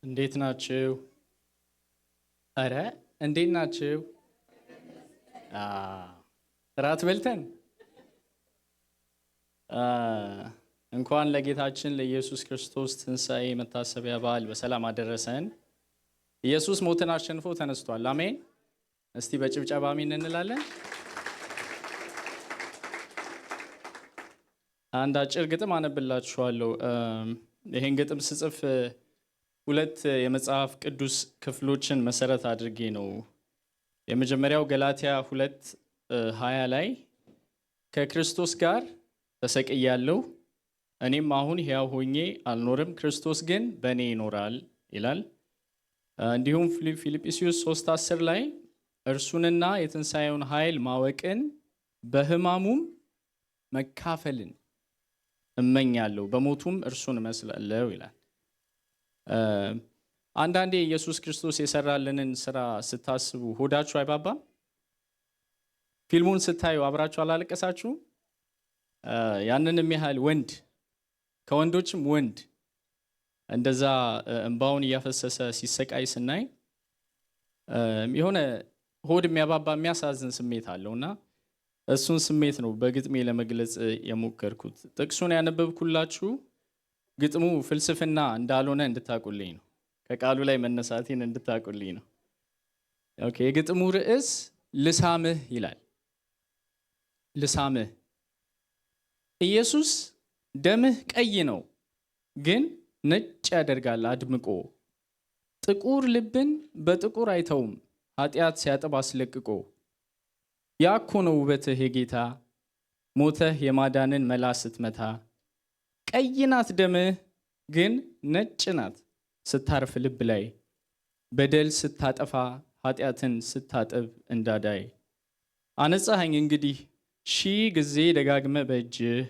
እንዴት ናችሁ? አረ እንዴት ናችሁ? እራት በልተን እንኳን ለጌታችን ለኢየሱስ ክርስቶስ ትንሣኤ መታሰቢያ በዓል በሰላም አደረሰን። ኢየሱስ ሞትን አሸንፎ ተነስቷል። አሜን። እስቲ በጭብጨባ አሜን እንላለን። አንድ አጭር ግጥም አነብላችኋለሁ። ይሄን ግጥም ስጽፍ ሁለት የመጽሐፍ ቅዱስ ክፍሎችን መሰረት አድርጌ ነው። የመጀመሪያው ገላትያ 2:20 ላይ ከክርስቶስ ጋር ተሰቅያለሁ፣ እኔም አሁን ሕያው ሆኜ አልኖርም፣ ክርስቶስ ግን በእኔ ይኖራል ይላል። እንዲሁም ፊልጵስዩስ 3:10 ላይ እርሱንና የትንሣኤውን ኃይል ማወቅን በሕማሙም መካፈልን እመኛለሁ፣ በሞቱም እርሱን እመስላለሁ ይላል። አንዳንዴ ኢየሱስ ክርስቶስ የሰራልንን ስራ ስታስቡ ሆዳችሁ አይባባም? ፊልሙን ስታዩ አብራችሁ አላለቀሳችሁ? ያንን የሚያህል ወንድ ከወንዶችም ወንድ እንደዛ እንባውን እያፈሰሰ ሲሰቃይ ስናይ የሆነ ሆድ የሚያባባ የሚያሳዝን ስሜት አለውና እሱን ስሜት ነው በግጥሜ ለመግለጽ የሞከርኩት። ጥቅሱን ያነበብኩላችሁ ግጥሙ ፍልስፍና እንዳልሆነ እንድታቁልኝ ነው። ከቃሉ ላይ መነሳቴን እንድታቁልኝ ነው። ኦኬ፣ የግጥሙ ርዕስ ልሳምህ ይላል። ልሳምህ። ኢየሱስ ደምህ ቀይ ነው ግን ነጭ ያደርጋል አድምቆ፣ ጥቁር ልብን በጥቁር አይተውም ኃጢአት ሲያጥብ አስለቅቆ። ያኮ ነው ውበትህ የጌታ ሞተህ የማዳንን መላ ስትመታ። ቀይ ናት ደምህ ግን ነጭ ናት ስታርፍ ልብ ላይ፣ በደል ስታጠፋ ኃጢአትን ስታጥብ እንዳዳይ። አነጻኸኝ እንግዲህ 1000 ጊዜ ደጋግመ በእጅህ፣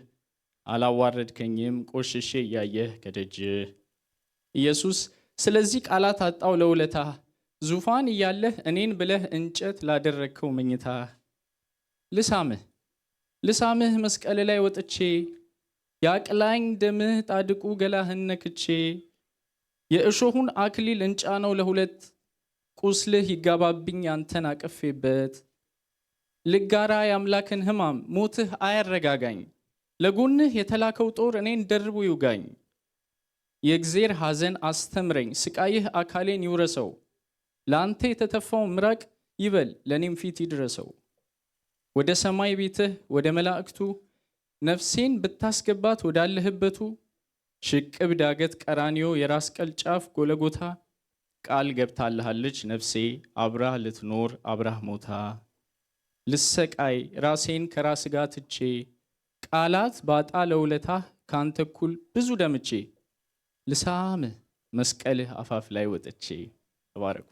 አላዋረድከኝም ቆሽሼ እያየህ ከደጅህ። ኢየሱስ ስለዚህ ቃላት አጣው ለውለታ፣ ዙፋን እያለህ እኔን ብለህ እንጨት ላደረግከው መኝታ። ልሳምህ ልሳምህ መስቀል ላይ ወጥቼ፣ ያቅላኝ ደምህ ጣድቁ ገላህን ነክቼ። የእሾሁን አክሊል እንጫነው ለሁለት፣ ቁስልህ ይጋባብኝ አንተን አቅፌበት። ልጋራ የአምላክን ሕማም ሞትህ አያረጋጋኝ፣ ለጎንህ የተላከው ጦር እኔን ደርቦ ይውጋኝ። የእግዜር ሐዘን አስተምረኝ ስቃይህ አካሌን ይውረሰው፣ ለአንተ የተተፋው ምራቅ ይበል ለእኔም ፊት ይድረሰው። ወደ ሰማይ ቤትህ ወደ መላእክቱ ነፍሴን ብታስገባት ወዳለህበቱ፣ ሽቅብ ዳገት ቀራንዮ የራስ ቀል ጫፍ ጎለጎታ። ቃል ገብታልሃለች ነፍሴ አብራህ ልትኖር አብራህ ሞታ። ልሰቃይ ራሴን ከራስ ጋር ትቼ፣ ቃላት ባጣ ለውለታህ ካንተ እኩል ብዙ ደምቼ። ልሳምህ መስቀልህ አፋፍ ላይ ወጥቼ። ተባረኩ።